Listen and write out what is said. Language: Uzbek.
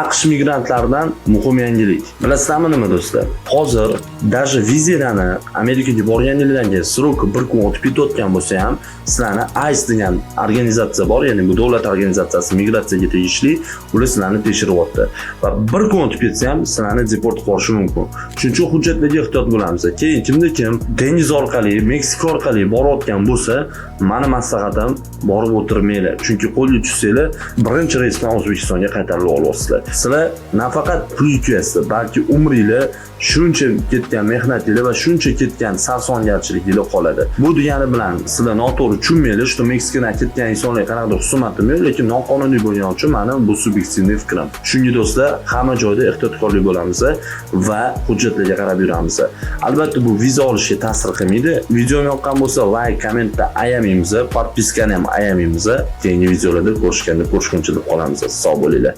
AQSh migrantlaridan muhim yangilik. Bilasizlarmi nima do'stlar? Hozir даже vizani Amerikaga borganingizdan keyin srok 1 kun o'tib ketayotgan bo'lsa ham, sizlarni ICE degan organizatsiya bor, ya'ni bu davlat organizatsiyasi migratsiyaga tegishli, ular sizlarni tekshiryapti. Va 1 kun o'tib ketsa ham sizlarni deport qilishi mumkin. Shuning uchun hujjatlarga ehtiyot bo'lamiz. Keyin kim dengiz orqali, Meksika orqali borayotgan bo'lsa, meni maslahatim borib o'tirmanglar. Chunki qo'lga tushsanglar, birinchi reysdan O'zbekistonga qaytarilib olasizlar. Sizlar nafaqat pul yutasiz, balki umringlar shuncha ketgan mehnatinglar va shuncha ketgan sarsongarchiliklar qoladi. Bu degani bilan sizlar noto'g'ri tushunmanglar, что Meksikadan ketgan insonlar qanaqadir husumatim yo'q, lekin noqonuniy bo'lgani uchun meni bu subyektiv fikrim. Shunga do'stlar, hamma joyda ehtiyotkorlik bo'lamiz va hujjatlarga qarab yuramiz. Albatta bu viza olishga ta'sir qilmaydi. Video yoqqan bo'lsa, like, kommentda ayamaymiz, podpiskani ham ayamaymiz. Keyingi videolarda ko'rishguncha deb qolamiz. Sog' bo'linglar.